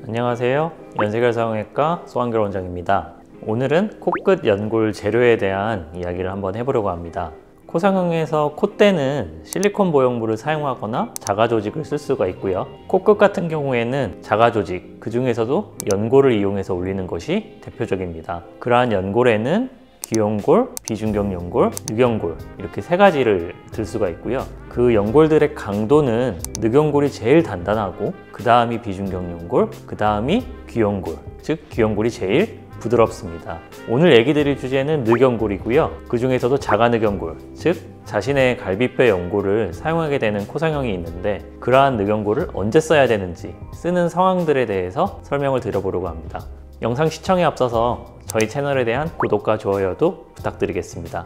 안녕하세요. 연세결 성형외과 소한결 원장입니다. 오늘은 코끝 연골 재료에 대한 이야기를 한번 해보려고 합니다. 코 성형에서 콧대는 실리콘 보형물을 사용하거나 자가 조직을 쓸 수가 있고요. 코끝 같은 경우에는 자가 조직, 그 중에서도 연골을 이용해서 올리는 것이 대표적입니다. 그러한 연골에는 귀연골, 비중격 연골, 늑연골 이렇게 세 가지를 들 수가 있고요. 그 연골들의 강도는 늑연골이 제일 단단하고 그 다음이 비중격 연골, 그 다음이 귀연골, 즉 귀연골이 제일 부드럽습니다. 오늘 얘기 드릴 주제는 늑연골이고요. 그 중에서도 자가 늑연골, 즉 자신의 갈비뼈 연골을 사용하게 되는 코 성형이 있는데 그러한 늑연골을 언제 써야 되는지 쓰는 상황들에 대해서 설명을 드려보려고 합니다. 영상 시청에 앞서서 저희 채널에 대한 구독과 좋아요도 부탁드리겠습니다.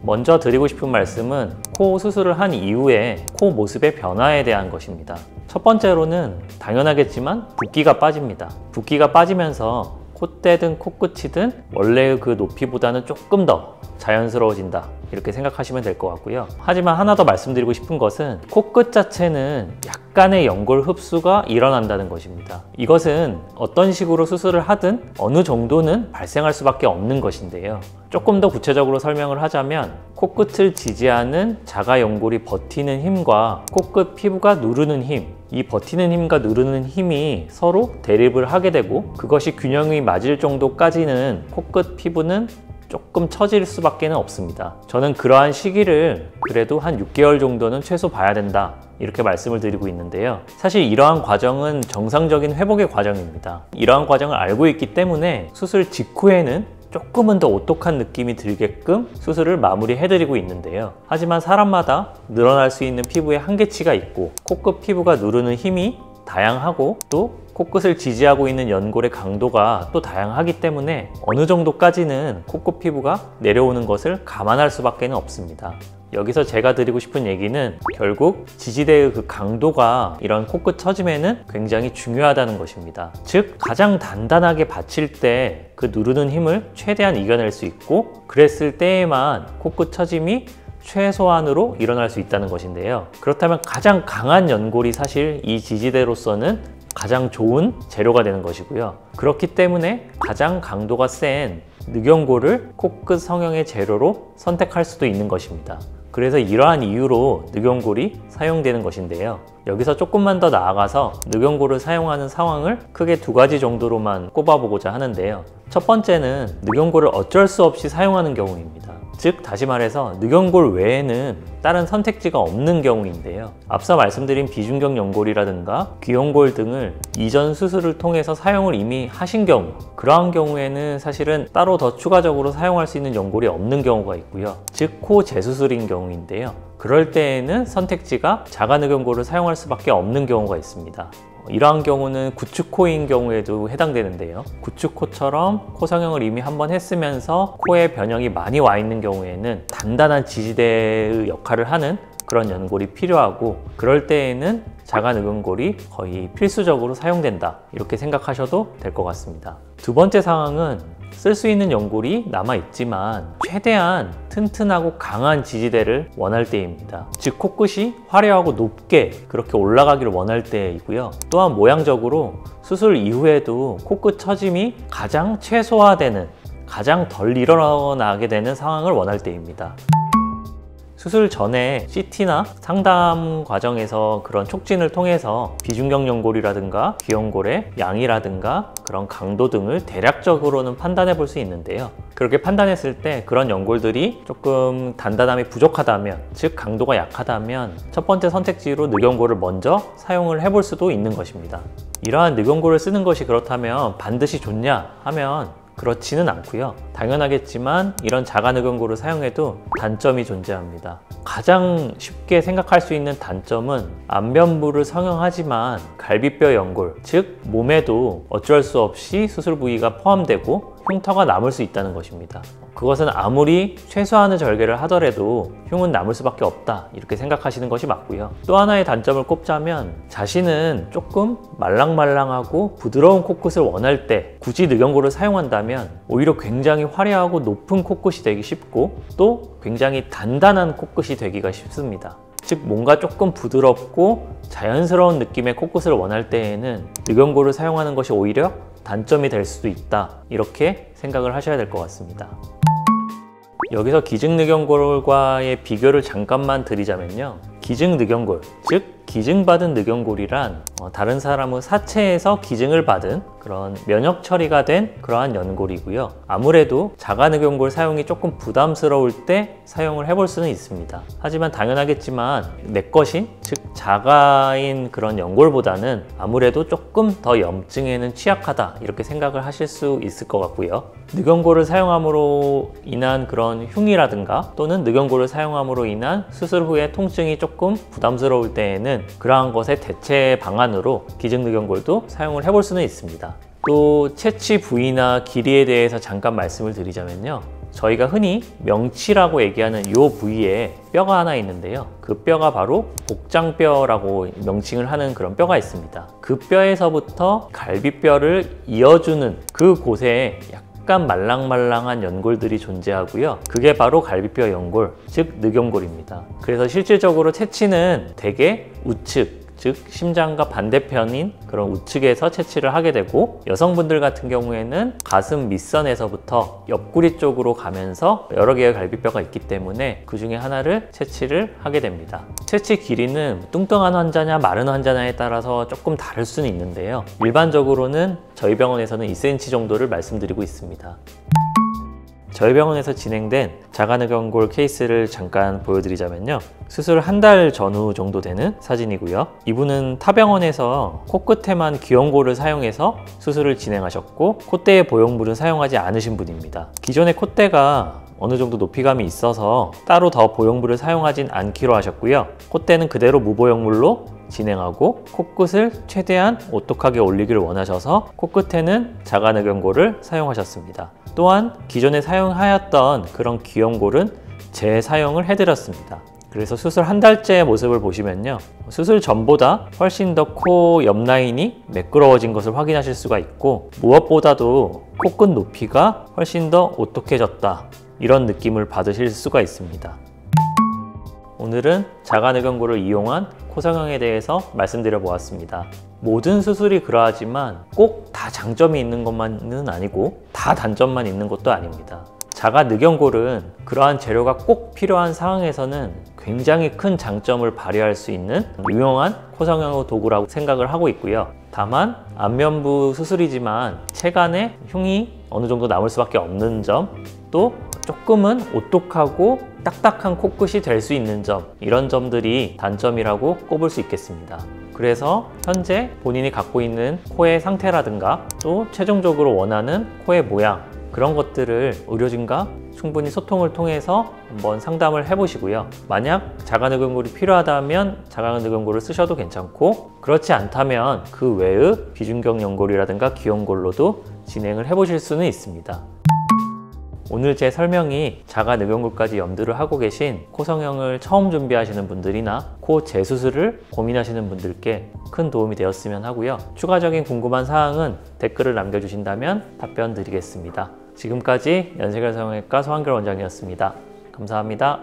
먼저 드리고 싶은 말씀은 코 수술을 한 이후에 코 모습의 변화에 대한 것입니다. 첫 번째로는 당연하겠지만 붓기가 빠집니다. 붓기가 빠지면서 콧대든 코끝이든 원래의 그 높이보다는 조금 더 자연스러워진다, 이렇게 생각하시면 될 것 같고요. 하지만 하나 더 말씀드리고 싶은 것은 코끝 자체는 약간의 연골 흡수가 일어난다는 것입니다. 이것은 어떤 식으로 수술을 하든 어느 정도는 발생할 수밖에 없는 것인데요. 조금 더 구체적으로 설명을 하자면 코끝을 지지하는 자가 연골이 버티는 힘과 코끝 피부가 누르는 힘, 이 버티는 힘과 누르는 힘이 서로 대립을 하게 되고 그것이 균형이 맞을 정도까지는 코끝 피부는 조금 처질 수밖에 없습니다. 저는 그러한 시기를 그래도 한 6개월 정도는 최소 봐야 된다, 이렇게 말씀을 드리고 있는데요. 사실 이러한 과정은 정상적인 회복의 과정입니다. 이러한 과정을 알고 있기 때문에 수술 직후에는 조금은 더 오똑한 느낌이 들게끔 수술을 마무리해드리고 있는데요. 하지만 사람마다 늘어날 수 있는 피부의 한계치가 있고 코끝 피부가 누르는 힘이 다양하고 또 코끝을 지지하고 있는 연골의 강도가 또 다양하기 때문에 어느 정도까지는 코끝 피부가 내려오는 것을 감안할 수밖에 없습니다. 여기서 제가 드리고 싶은 얘기는 결국 지지대의 그 강도가 이런 코끝 처짐에는 굉장히 중요하다는 것입니다. 즉 가장 단단하게 받칠 때 그 누르는 힘을 최대한 이겨낼 수 있고 그랬을 때에만 코끝 처짐이 최소한으로 일어날 수 있다는 것인데요. 그렇다면 가장 강한 연골이 사실 이 지지대로서는 가장 좋은 재료가 되는 것이고요. 그렇기 때문에 가장 강도가 센 늑연골을 코끝 성형의 재료로 선택할 수도 있는 것입니다. 그래서 이러한 이유로 늑연골이 사용되는 것인데요. 여기서 조금만 더 나아가서 늑연골을 사용하는 상황을 크게 두 가지 정도로만 꼽아보고자 하는데요. 첫 번째는 늑연골을 어쩔 수 없이 사용하는 경우입니다. 즉 다시 말해서 늑연골 외에는 다른 선택지가 없는 경우인데요. 앞서 말씀드린 비중격 연골이라든가 귀연골 등을 이전 수술을 통해서 사용을 이미 하신 경우, 그러한 경우에는 사실은 따로 더 추가적으로 사용할 수 있는 연골이 없는 경우가 있고요. 즉 코 재수술인 경우인데요. 그럴 때에는 선택지가 자가 늑연골을 사용할 수밖에 없는 경우가 있습니다. 이러한 경우는 구축코인 경우에도 해당되는데요. 구축코처럼 코 성형을 이미 한번 했으면서 코에 변형이 많이 와 있는 경우에는 단단한 지지대의 역할을 하는 그런 연골이 필요하고 그럴 때에는 자가 늑연골이 거의 필수적으로 사용된다, 이렇게 생각하셔도 될 것 같습니다. 두 번째 상황은 쓸 수 있는 연골이 남아있지만 최대한 튼튼하고 강한 지지대를 원할 때입니다. 즉 코끝이 화려하고 높게 그렇게 올라가기를 원할 때이고요. 또한 모양적으로 수술 이후에도 코끝 처짐이 가장 최소화되는, 가장 덜 일어나게 되는 상황을 원할 때입니다. 수술 전에 CT나 상담 과정에서 그런 촉진을 통해서 비중격 연골이라든가 귀연골의 양이라든가 그런 강도 등을 대략적으로는 판단해 볼 수 있는데요. 그렇게 판단했을 때 그런 연골들이 조금 단단함이 부족하다면, 즉 강도가 약하다면 첫 번째 선택지로 늑연골을 먼저 사용을 해볼 수도 있는 것입니다. 이러한 늑연골을 쓰는 것이 그렇다면 반드시 좋냐 하면 그렇지는 않고요. 당연하겠지만 이런 자가 늑연골을 사용해도 단점이 존재합니다. 가장 쉽게 생각할 수 있는 단점은 안면부를 성형하지만 갈비뼈 연골, 즉 몸에도 어쩔 수 없이 수술 부위가 포함되고 흉터가 남을 수 있다는 것입니다. 그것은 아무리 최소한의 절개를 하더라도 흉은 남을 수밖에 없다, 이렇게 생각하시는 것이 맞고요. 또 하나의 단점을 꼽자면 자신은 조금 말랑말랑하고 부드러운 코끝을 원할 때 굳이 늑연골을 사용한다면 오히려 굉장히 화려하고 높은 코끝이 되기 쉽고 또 굉장히 단단한 코끝이 되기가 쉽습니다. 즉 뭔가 조금 부드럽고 자연스러운 느낌의 코끝을 원할 때에는 늑연골을 사용하는 것이 오히려 단점이 될 수도 있다, 이렇게 생각을 하셔야 될 것 같습니다. 여기서 기증늑연골과의 비교를 잠깐만 드리자면요, 기증늑연골, 즉 기증받은 늑연골이란 다른 사람의 사체에서 기증을 받은 그런 면역 처리가 된 그러한 연골이고요. 아무래도 자가늑연골 사용이 조금 부담스러울 때 사용을 해볼 수는 있습니다. 하지만 당연하겠지만 내 것인, 즉 자가인 그런 연골보다는 아무래도 조금 더 염증에는 취약하다, 이렇게 생각을 하실 수 있을 것 같고요. 늑연골을 사용함으로 인한 그런 흉이라든가 또는 늑연골을 사용함으로 인한 수술 후에 통증이 조금 부담스러울 때에는 그러한 것의 대체 방안으로 기증늑연골도 사용을 해볼 수는 있습니다. 또 채취 부위나 길이에 대해서 잠깐 말씀을 드리자면요, 저희가 흔히 명치라고 얘기하는 이 부위에 뼈가 하나 있는데요, 그 뼈가 바로 복장뼈라고 명칭을 하는 그런 뼈가 있습니다. 그 뼈에서부터 갈비뼈를 이어주는 그 곳에 약간 말랑말랑한 연골들이 존재하고요, 그게 바로 갈비뼈 연골, 즉 늑연골입니다. 그래서 실질적으로 채취는 대개 우측, 즉 심장과 반대편인 그런 우측에서 채취를 하게 되고, 여성분들 같은 경우에는 가슴 밑선에서부터 옆구리 쪽으로 가면서 여러 개의 갈비뼈가 있기 때문에 그 중에 하나를 채취를 하게 됩니다. 채취 길이는 뚱뚱한 환자냐 마른 환자냐에 따라서 조금 다를 수는 있는데요, 일반적으로는 저희 병원에서는 2cm 정도를 말씀드리고 있습니다. 저희 병원에서 진행된 자가늑연골 케이스를 잠깐 보여드리자면요, 수술 한 달 전후 정도 되는 사진이고요. 이분은 타 병원에서 코끝에만 귀연골을 사용해서 수술을 진행하셨고, 콧대의 보형물은 사용하지 않으신 분입니다. 기존의 콧대가 어느 정도 높이감이 있어서 따로 더 보형물을 사용하진 않기로 하셨고요. 콧대는 그대로 무보형물로 진행하고 코끝을 최대한 오똑하게 올리기를 원하셔서 코끝에는 자가늑연골을 사용하셨습니다. 또한 기존에 사용하였던 그런 귀연골은 재사용을 해드렸습니다. 그래서 수술 한 달째의 모습을 보시면요, 수술 전보다 훨씬 더 코 옆 라인이 매끄러워진 것을 확인하실 수가 있고, 무엇보다도 코끝 높이가 훨씬 더 오똑해졌다, 이런 느낌을 받으실 수가 있습니다. 오늘은 자가늑연골을 이용한 코 성형에 대해서 말씀드려 보았습니다. 모든 수술이 그러하지만 꼭 다 장점이 있는 것만은 아니고 다 단점만 있는 것도 아닙니다. 자가늑연골은 그러한 재료가 꼭 필요한 상황에서는 굉장히 큰 장점을 발휘할 수 있는 유용한 코 성형 도구라고 생각을 하고 있고요. 다만 안면부 수술이지만 체간에 흉이 어느 정도 남을 수밖에 없는 점, 또 조금은 오똑하고 딱딱한 코끝이 될 수 있는 점, 이런 점들이 단점이라고 꼽을 수 있겠습니다. 그래서 현재 본인이 갖고 있는 코의 상태라든가 또 최종적으로 원하는 코의 모양, 그런 것들을 의료진과 충분히 소통을 통해서 한번 상담을 해보시고요. 만약 자가늑연골이 필요하다면 자가늑연골을 쓰셔도 괜찮고, 그렇지 않다면 그 외의 비중격 연골이라든가 귀연골로도 진행을 해보실 수는 있습니다. 오늘 제 설명이 자가늑연골까지 염두를 하고 계신 코 성형을 처음 준비하시는 분들이나 코 재수술을 고민하시는 분들께 큰 도움이 되었으면 하고요. 추가적인 궁금한 사항은 댓글을 남겨주신다면 답변 드리겠습니다. 지금까지 연세결 성형외과 소한결 원장이었습니다. 감사합니다.